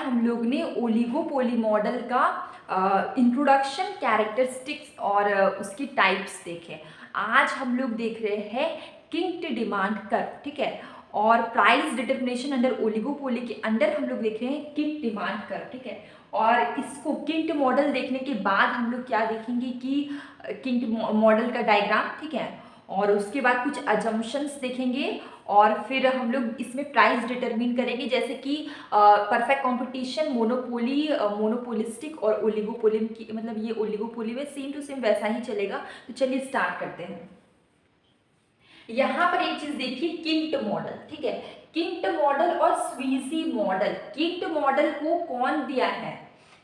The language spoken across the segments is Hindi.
हम लोग ने ओलिगोपोली मॉडल का इंट्रोडक्शन, कैरेक्टरिस्टिक्स और उसके टाइप्स देखे। आज हम लोग देख रहे हैं किंक्ड डिमांड कर्व, ठीक है। और प्राइस डिटर्मिनेशन अंडर ओलिगोपोली के अंडर हम लोग देख रहे हैं किंक्ड डिमांड कर्व, ठीक है। और इसको किंक्ड मॉडल देखने के बाद हम लोग क्या देखेंगे कि किंक्ड मॉडल का डायग्राम, ठीक है। और उसके बाद कुछ अजम्पशंस देखेंगे और फिर हम लोग इसमें प्राइस डिटरमिन करेंगे, जैसे कि परफेक्ट कंपटीशन, मोनोपोली, मोनोपोलिस्टिक और ओलिगोपोली की, मतलब ये ओलिगोपोली में सेम टू सेम वैसा ही चलेगा। तो चलिए स्टार्ट करते हैं। यहाँ पर एक चीज देखिए, किंक्ड मॉडल, ठीक है। किंक्ड मॉडल और स्वीजी मॉडल। किंक्ड मॉडल को कौन दिया है?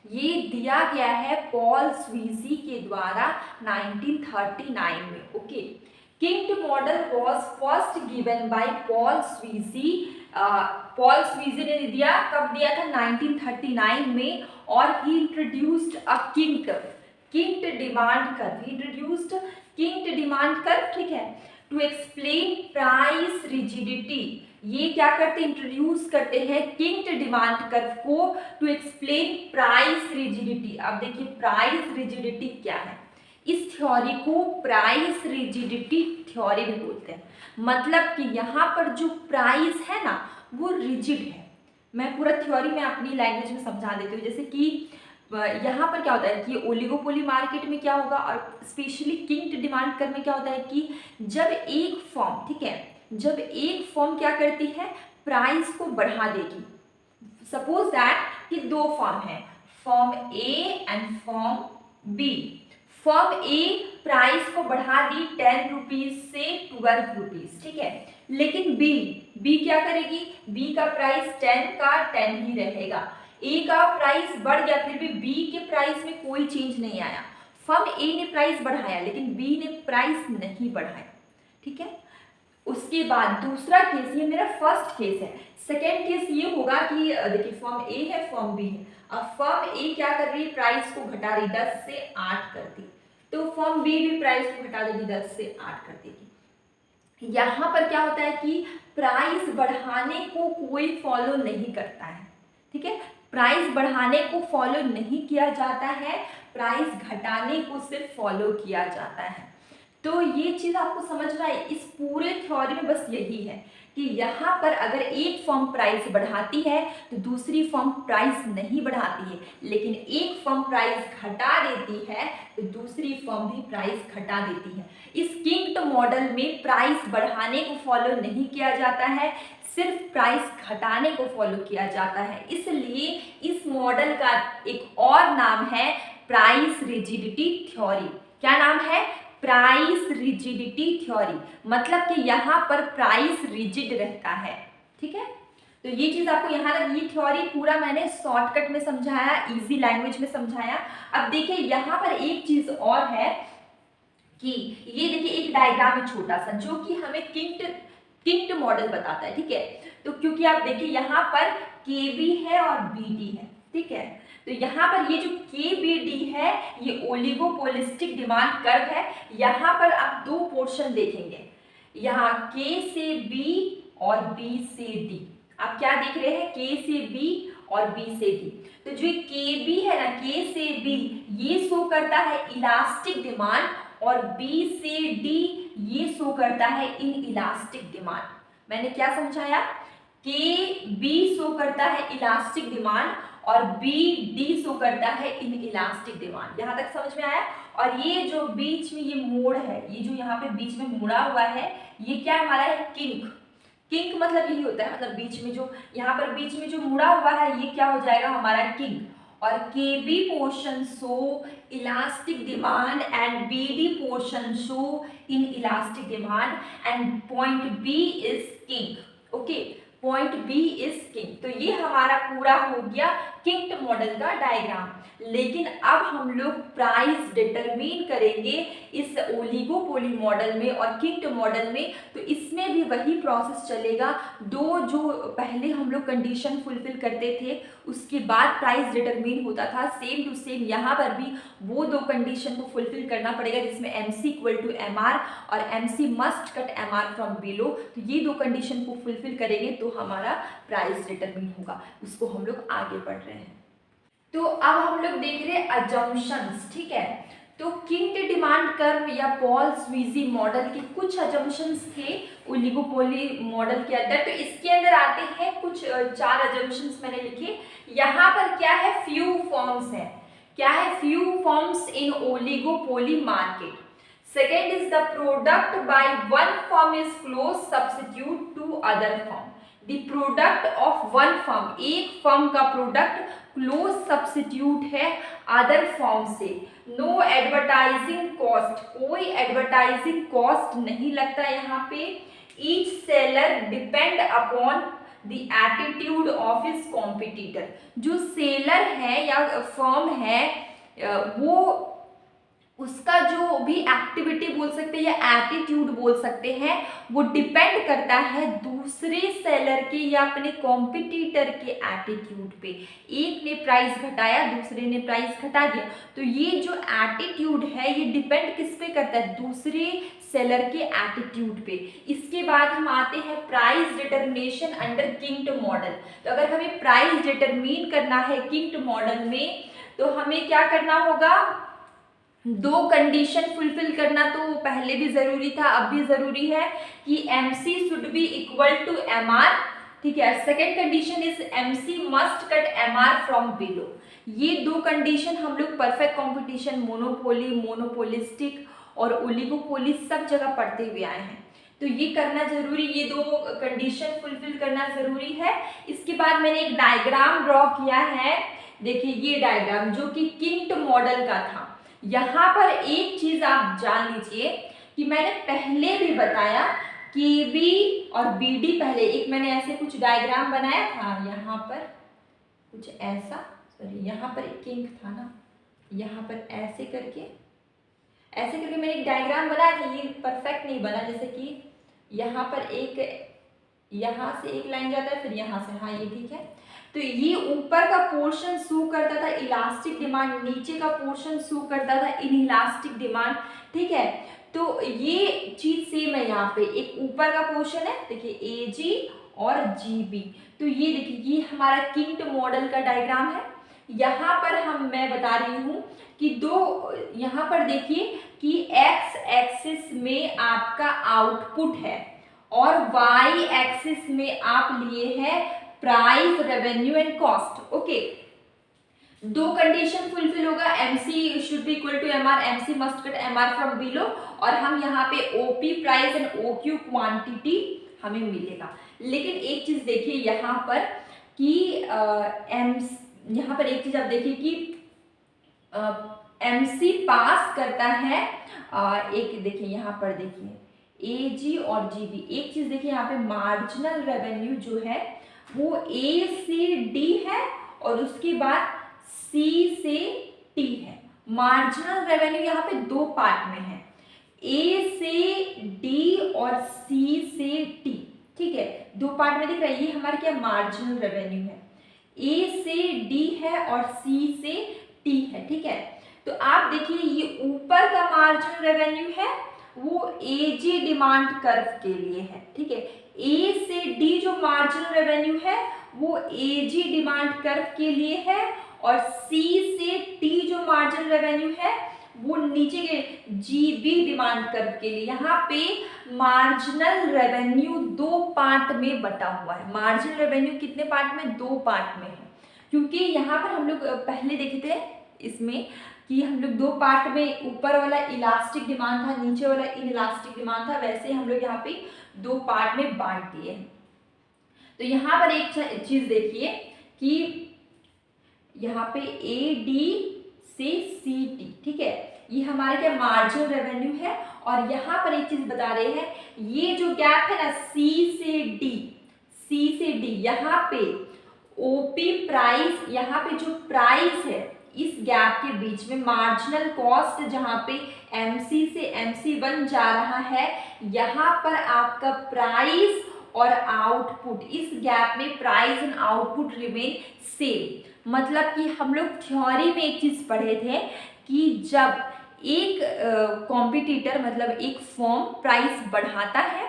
ये दिया गया है पॉल स्वीजी के द्वारा 1939 में, okay. Kinked model was first given by Paul Sweezy. Paul Sweezy ने दिया, कब दिया था? 1939 में। और he introduced a kinked demand curve. He introduced kinked demand curve, ठीक है, टू एक्सप्लेन प्राइस रिजिडिटी। ये क्या करते, इंट्रोड्यूस करते हैं किंक्ड डिमांड कर्व को टू एक्सप्लेन प्राइस रिजिडिटी। अब देखिए प्राइस रिजिडिटी क्या है। इस थ्योरी को प्राइस रिजिडिटी थ्योरी भी बोलते हैं। मतलब कि यहाँ पर जो प्राइस है ना वो रिजिड है। मैं पूरा थ्योरी में अपनी लैंग्वेज में समझा देती हूँ। जैसे कि यहाँ पर क्या होता है कि ओलिगोपोली मार्केट में क्या होगा, और स्पेशली किंक्ड डिमांड कर्व में क्या होता है कि जब एक फर्म, ठीक है, जब एक फर्म क्या करती है, प्राइस को बढ़ा देगी। सपोज दैट कि दो फर्म है, firm A and firm B. Firm A price को बढ़ा दी 10 रुपीज से 12 रुपीज, ठीक है। लेकिन बी क्या करेगी? बी का प्राइस 10 का 10 ही रहेगा। ए का प्राइस बढ़ गया, फिर भी बी के प्राइस में कोई चेंज नहीं आया। फर्म ए ने प्राइस बढ़ाया लेकिन बी ने प्राइस नहीं बढ़ाया, ठीक है। उसके बाद दूसरा केस, ये मेरा फर्स्ट केस है। सेकेंड केस ये होगा कि देखिए फर्म ए है, फर्म बी है। अब फर्म ए क्या कर रही है, प्राइस को घटा रही, 10 से 8 कर दी। तो फर्म बी भी प्राइस को घटा देगी, 10 से 8 कर देगी। यहाँ पर क्या होता है कि प्राइस बढ़ाने को कोई फॉलो नहीं करता है, ठीक है। प्राइस बढ़ाने को फॉलो नहीं किया जाता है, प्राइस घटाने को सिर्फ फॉलो किया जाता है। तो ये चीज आपको समझ में आई। इस पूरे थ्योरी में बस यही है कि यहाँ पर अगर एक फर्म प्राइस बढ़ाती है तो दूसरी फर्म प्राइस नहीं बढ़ाती है, लेकिन एक फर्म प्राइस घटा देती है तो दूसरी फर्म भी प्राइस घटा देती है। इस किंक्ड मॉडल में प्राइस बढ़ाने को फॉलो नहीं किया जाता है, सिर्फ प्राइस घटाने को फॉलो किया जाता है। इसलिए इस मॉडल का एक और नाम है प्राइस रिजिडिटी थ्योरी। क्या नाम है? Price rigidity theory. मतलब कि यहाँ पर प्राइस रिजिड रहता है, ठीक है। तो ये चीज आपको यहाँ तक, ये थ्योरी पूरा मैंने शॉर्टकट में समझाया, इजी लैंग्वेज में समझाया। अब देखिए यहाँ पर एक चीज और है कि ये देखिए एक डायग्राम है छोटा सा जो कि हमें किंक्ड मॉडल बताता है, ठीक है। तो क्योंकि आप देखिए यहाँ पर KB है और BD है, ठीक है। तो यहाँ पर ये जो KBD है ये ओलिगोपोलिस्टिक डिमांड कर्व है। यहाँ पर आप दो पोर्शन देखेंगे, यहाँ K से B और B से D। आप क्या देख रहे हैं? K से B और B से D। तो जो KB है ना, K से B, ये शो करता है इलास्टिक डिमांड, और B से D ये शो करता है इन इलास्टिक डिमांड। मैंने क्या समझाया? KB शो करता है इलास्टिक डिमांड और BD शो करता है इन इलास्टिक डिमांड। यहाँ तक समझ में आया? और ये जो बीच में ये मोड़ है, ये जो यहाँ पे बीच में मुड़ा हुआ है, ये क्या हमारा है? किंक मतलब यही होता है, मतलब बीच में जो यहाँ पर बीच में जो मुड़ा हुआ है ये क्या हो जाएगा? हमारा किंक। और KB portion show elastic demand and BD portion show in elastic demand and point B is kink, okay. Point B is kink. तो ये हमारा पूरा हो गया किंक्ड मॉडल का डायग्राम। लेकिन अब हम लोग प्राइस डिटरमिन करेंगे इस ओलिगोपोली मॉडल में और किंक्ड मॉडल में। तो इसमें भी वही प्रोसेस चलेगा। दो जो पहले हम लोग कंडीशन फुलफिल करते थे उसके बाद प्राइस डिटरमिन होता था, सेम टू सेम यहाँ पर भी वो दो कंडीशन को फुलफिल करना पड़ेगा, जिसमें MC इक्वल टू MR और MC must cut MR from below. तो ये दो कंडीशन को फुलफिल करेंगे तो हमारा प्राइस डिटरमिन होगा। उसको हम लोग आगे बढ़ रहे हैं। रहे हैं। तो अब हम लोग देख रहे हैं अजम्पशंस, ठीक है। तो किंक्ड डिमांड कर्व या पॉल स्वीजी मॉडल के कुछ अजम्पशंस थे ओलिगोपोली मॉडल के अंदर। तो इसके अंदर आते हैं कुछ 4 अजम्पशंस मैंने लिखे। यहाँ पर क्या है, फ्यू फॉर्म्स है। क्या है, few firms in oligopoly market. Second is the product by one firm is close substitute to other firm. The product of one firm, एक फर्म का प्रोडक्ट क्लोज सब्स्टिट्यूट है अदर फर्म से। नो एडवर्टाइजिंग कॉस्ट, कोई एडवर्टाइजिंग कॉस्ट नहीं लगता यहाँ पे। Each seller depend upon the attitude of his competitor. जो सेलर है या फर्म है वो उसका जो भी एक्टिविटी बोल सकते हैं या एटीट्यूड बोल सकते हैं, वो डिपेंड करता है दूसरे सेलर के या अपने कॉम्पिटिटर के एटीट्यूड पे। एक ने प्राइस घटाया, दूसरे ने प्राइस घटा दिया, तो ये जो एटीट्यूड है ये डिपेंड किस पे करता है, दूसरे सेलर के एटीट्यूड पे। इसके बाद हम आते हैं प्राइस डिटर्मिनेशन अंडर किंक्ड मॉडल। तो अगर हमें प्राइस डिटरमिन करना है किंक्ड मॉडल में, तो हमें क्या करना होगा, 2 कंडीशन फुलफिल करना तो पहले भी जरूरी था, अब भी जरूरी है कि MC should be equal to MR, ठीक है। Second condition is MC must cut MR from below. ये 2 कंडीशन हम लोग परफेक्ट कंपटीशन, मोनोपोली, मोनोपोलिस्टिक और ओलिगोपोली सब जगह पढ़ते हुए आए हैं। तो ये करना जरूरी, ये 2 कंडीशन फुलफिल करना जरूरी है। इसके बाद मैंने एक डायग्राम ड्रॉ किया है, देखिए ये डायग्राम जो कि किंक्ड मॉडल का था। यहाँ पर एक चीज आप जान लीजिए कि मैंने पहले भी बताया KB और BD, पहले एक मैंने ऐसे कुछ डायग्राम बनाया था, यहाँ पर कुछ ऐसा, सॉरी यहाँ पर एक किंक था ना, यहाँ पर ऐसे करके मैंने एक डायग्राम बनाया था। ये परफेक्ट नहीं बना, जैसे कि यहाँ पर एक, यहाँ से एक लाइन जाता है, फिर यहाँ से, हाँ ये ठीक है। तो ये ऊपर का पोर्शन शो करता था इलास्टिक डिमांड, नीचे का पोर्शन शो करता था इनइलास्टिक डिमांड, ठीक है। तो ये चीज सेम है, यहाँ पे एक ऊपर का पोर्शन है, देखिए AG और GB। तो ये देखिए ये हमारा किंक्ड मॉडल का डायग्राम है। यहाँ पर मैं बता रही हूँ कि 2, यहाँ पर देखिए कि X एक्सिस में आपका आउटपुट है और Y एक्सिस में आप लिए हैं price, revenue and cost. Okay, 2 condition fulfil होगा, MC should be equal to MR, MC must cut MR from below, और हम यहाँ पे OP price and OQ quantity हमें मिलेगा। लेकिन एक चीज देखिए यहाँ पर कि यहाँ पर एक चीज आप देखिए कि MC पास करता है, एक देखिए यहाँ पर देखिए AG और GB। एक चीज देखिए यहाँ पे मार्जिनल रेवेन्यू जो है वो A से D है और उसके बाद C से T है। मार्जिनल रेवेन्यू यहाँ पे 2 पार्ट में है, A से D और C से T, ठीक है, 2 पार्ट में दिख रहा है। ये हमारा क्या मार्जिनल रेवेन्यू है, A से D है और C से T है, ठीक है। तो आप देखिए ये ऊपर का मार्जिनल रेवेन्यू है वो AG डिमांड कर्व के लिए है, ठीक है। A से D जो मार्जिनल रेवेन्यू है वो AG डिमांड कर्व के लिए है, और C से T जो मार्जिनल रेवेन्यू है वो नीचे के GB डिमांड कर्व के लिए। यहाँ पे मार्जिनल रेवेन्यू 2 पार्ट में बटा हुआ है। मार्जिनल रेवेन्यू कितने पार्ट में, 2 पार्ट में है, क्योंकि यहाँ पर हम लोग पहले देखे थे इसमें कि हम लोग 2 पार्ट में, ऊपर वाला इलास्टिक डिमांड था, नीचे वाला इनइलास्टिक डिमांड था, वैसे हम लोग यहाँ पे 2 पार्ट में बांट दिए हैं। तो यहाँ पर एक चीज देखिए कि यहाँ पे AD से CT, ठीक है, ये हमारे क्या मार्जिनल रेवेन्यू है। और यहाँ पर एक चीज बता रहे हैं, ये जो गैप है ना C से D, यहाँ पे OP प्राइस, यहाँ पे जो प्राइस है इस गैप के बीच में मार्जिनल कॉस्ट जहाँ पे MC से MC1 जा रहा है, यहाँ पर आपका प्राइस और आउटपुट, इस गैप में price and output remain same. मतलब कि हम लोग थ्योरी में एक चीज पढ़े थे कि जब एक कॉम्पिटिटर मतलब एक फर्म प्राइस बढ़ाता है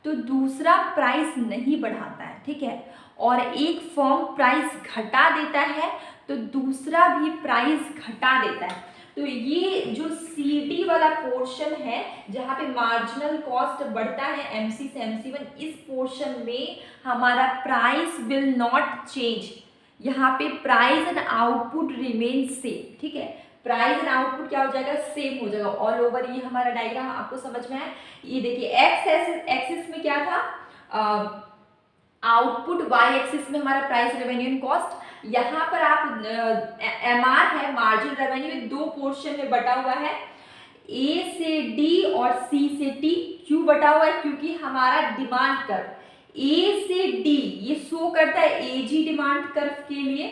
तो दूसरा प्राइस नहीं बढ़ाता है, ठीक है। और एक फर्म प्राइस घटा देता है तो दूसरा भी प्राइस घटा देता है। तो ये जो CD वाला पोर्शन है जहाँ पे मार्जिनल कॉस्ट बढ़ता है MC से MC1, इस पोर्शन में हमारा प्राइस विल नॉट चेंज। यहाँ पे price and output remain same, ठीक है। प्राइस एंड आउटपुट क्या हो जाएगा, सेम हो जाएगा ऑल ओवर। ये हमारा डायग्राम आपको समझ में आया। ये देखिए एक्स एक्सिस में क्या था, आउटपुट, वाई एक्सिस में हमारा प्राइस रेवेन्यू एंड कॉस्ट। यहाँ पर आप MR है, मार्जिन रेवेन्यू, दो पोर्शन में बटा हुआ है, A से D और C से T। क्यों बटा हुआ है, क्योंकि हमारा डिमांड कर्व A से D ये शो करता है AG डिमांड कर्व के लिए,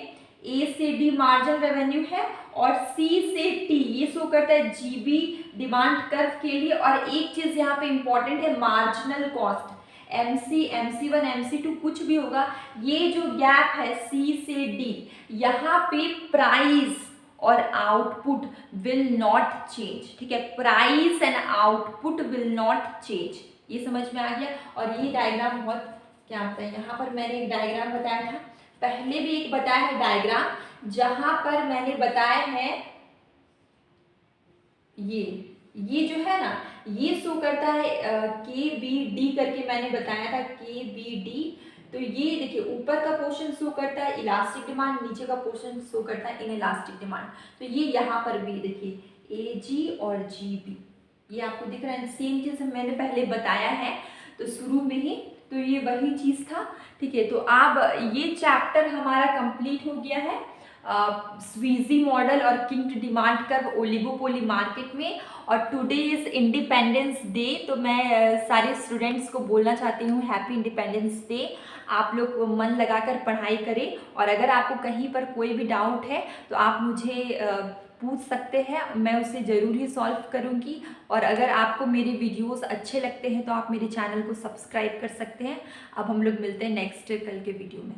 A से D मार्जिन रेवेन्यू है, और C से T ये शो करता है GB डिमांड कर्व के लिए। और एक चीज यहाँ पे इंपॉर्टेंट है, marginal cost, MC, MC1, MC2 कुछ भी होगा, ये जो गैप है C से D, यहाँ पे प्राइस और आउटपुट विल नॉट चेंज, ठीक है। Price and output will not change, ये समझ में आ गया। और ये डायग्राम बहुत क्या होता है, यहाँ पर मैंने एक डायग्राम बताया था, पहले भी एक बताया है डायग्राम, जहां पर मैंने बताया है ये जो है ना, ये शो करता है KBD करके मैंने बताया था, KBD। तो ये देखिए ऊपर का पोर्शन शो करता है इलास्टिक डिमांड, नीचे का पोर्शन शो करता है इन इलास्टिक डिमांड। तो ये यहाँ पर भी देखिए AG और GB, ये आपको दिख रहा है, सेम चीज़ मैंने पहले बताया है तो शुरू में ही, तो ये वही चीज़ था, ठीक है। तो अब ये चैप्टर हमारा कंप्लीट हो गया है, स्वीजी मॉडल और किंक्ड डिमांड कर्व ओलिगोपोली मार्केट में। और टुडे इज़ इंडिपेंडेंस डे, तो मैं सारे स्टूडेंट्स को बोलना चाहती हूँ हैप्पी इंडिपेंडेंस डे। आप लोग मन लगाकर पढ़ाई करें, और अगर आपको कहीं पर कोई भी डाउट है तो आप मुझे पूछ सकते हैं, मैं उसे ज़रूर ही सॉल्व करूँगी। और अगर आपको मेरे वीडियोस अच्छे लगते हैं तो आप मेरे चैनल को सब्सक्राइब कर सकते हैं। अब हम लोग मिलते हैं नेक्स्ट कल के वीडियो में।